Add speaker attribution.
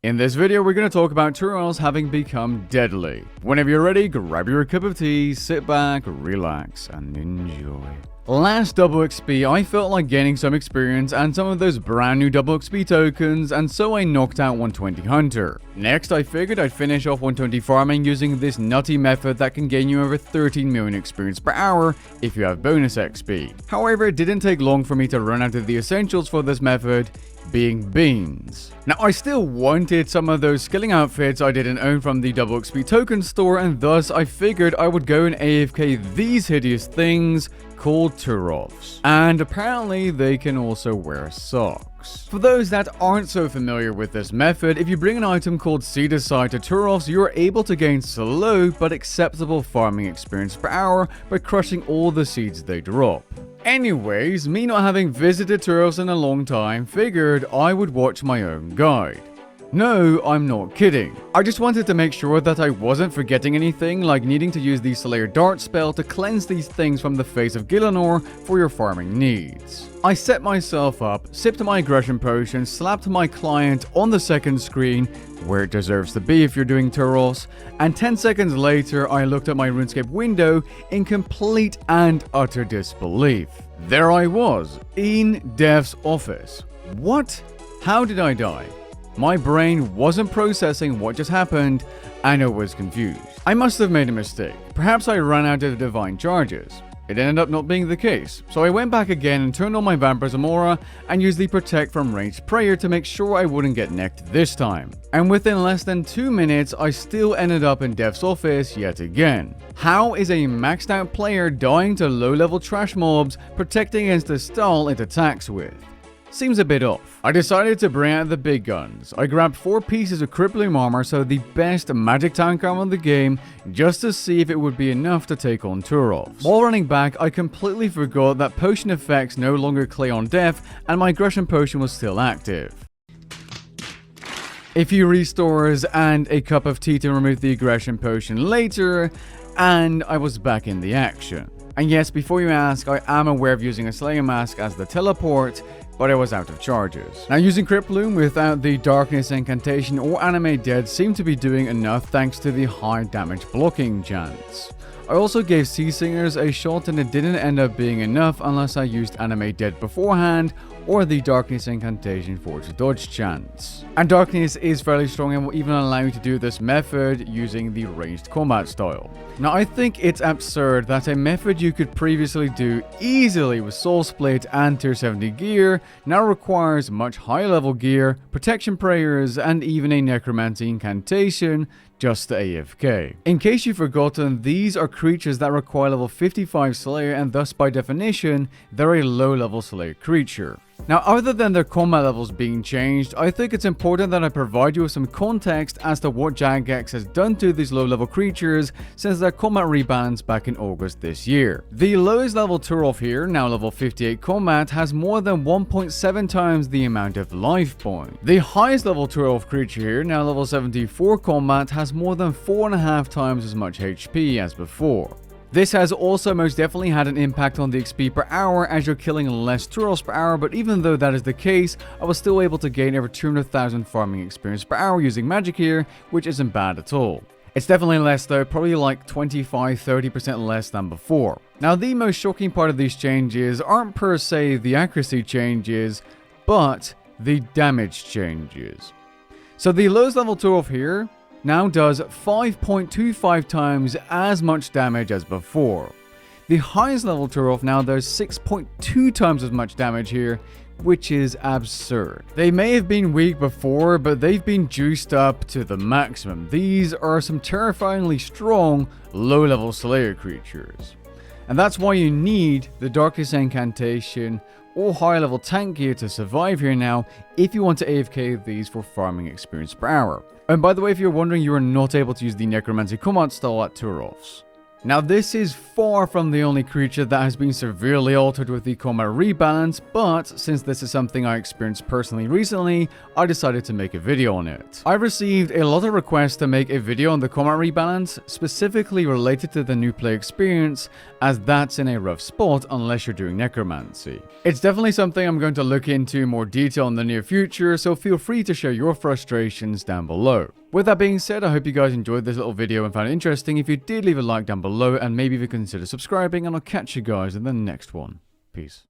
Speaker 1: In this video, we're going to talk about turoths having become deadly. Whenever you're ready, grab your cup of tea, sit back, relax, and enjoy. Last double XP, I felt like gaining some experience and some of those brand new double XP tokens, and so I knocked out 120 Hunter. Next, I figured I'd finish off 120 farming using this nutty method that can gain you over 13 million experience per hour if you have bonus XP. However, it didn't take long for me to run out of the essentials for this method, being beans. Now, I still wanted some of those skilling outfits I didn't own from the double XP token store, and thus I figured I would go and AFK these hideous things called turoths. And apparently they can also wear socks. For those that aren't so familiar with this method, if you bring an item called Seed aside to turoths, you are able to gain slow but acceptable farming experience per hour by crushing all the seeds they drop. Anyways, me not having visited turoths in a long time, figured I would watch my own guide. No, I'm not kidding. I just wanted to make sure that I wasn't forgetting anything, like needing to use the Slayer Dart spell to cleanse these things from the face of Gielinor for your farming needs. I set myself up, sipped my aggression potion, slapped my client on the second screen, where it deserves to be if you're doing turoths, and 10 seconds later I looked at my Runescape window in complete and utter disbelief. There I was, in Dev's office. What? How did I die? My brain wasn't processing what just happened, and I was confused. I must have made a mistake. Perhaps I ran out of divine charges. It ended up not being the case, so I went back again and turned on my Vampirism Aura and used the Protect from Ranged Prayer to make sure I wouldn't get necked this time. And within less than 2 minutes, I still ended up in Dev's office yet again. How is a maxed out player dying to low level trash mobs protecting against the stall it attacks with? Seems a bit off. I decided to bring out the big guns. I grabbed 4 pieces of crippling armor, so the best magic tank armor in the game, just to see if it would be enough to take on turoths. While running back, I completely forgot that potion effects no longer play on death, and my aggression potion was still active. A few restores and a cup of tea to remove the aggression potion later, and I was back in the action. And yes, before you ask, I am aware of using a Slayer Mask as the teleport, but I was out of charges. Now, using Crypt Bloom without the Darkness Incantation or Animate Dead seemed to be doing enough thanks to the high damage blocking chance. I also gave Sea Singers a shot and it didn't end up being enough unless I used Animate Dead beforehand or the Darkness Incantation for its dodge chance. And Darkness is fairly strong and will even allow you to do this method using the ranged combat style. Now, I think it's absurd that a method you could previously do easily with Soul Split and Tier 70 gear now requires much higher level gear, protection prayers, and even a necromancy incantation just to AFK. In case you've forgotten, these are creatures that require level 55 Slayer, and thus by definition, they're a low level Slayer creature. Now, other than their combat levels being changed, I think it's important that I provide you with some context as to what Jagex has done to these low-level creatures since their combat rebalance back in August this year. The lowest level turoth here, now level 58 combat, has more than 1.7 times the amount of life point. The highest level turoth creature here, now level 74 combat, has more than 4.5 times as much HP as before. This has also most definitely had an impact on the XP per hour as you're killing less turoths per hour, but even though that is the case, I was still able to gain over 200,000 farming experience per hour using magic here, which isn't bad at all. It's definitely less though, probably like 25-30% less than before. Now, the most shocking part of these changes aren't per se the accuracy changes, but the damage changes. So the lowest level turoth here now does 5.25 times as much damage as before. The highest level turoth now does 6.2 times as much damage here, which is absurd. They may have been weak before, but they've been juiced up to the maximum. These are some terrifyingly strong low-level Slayer creatures. And that's why you need the Darkness Incantation or higher level tank gear to survive here now if you want to AFK these for farming experience per hour. And by the way, if you're wondering, you are not able to use the Necromancy combat style at turoths. Now this is far from the only creature that has been severely altered with the combat rebalance, but since this is something I experienced personally recently, I decided to make a video on it. I received a lot of requests to make a video on the combat rebalance, specifically related to the new play experience, as that's in a rough spot unless you're doing necromancy. It's definitely something I'm going to look into in more detail in the near future, so feel free to share your frustrations down below. With that being said, I hope you guys enjoyed this little video and found it interesting. If you did, leave a like down below and maybe even consider subscribing, and I'll catch you guys in the next one. Peace.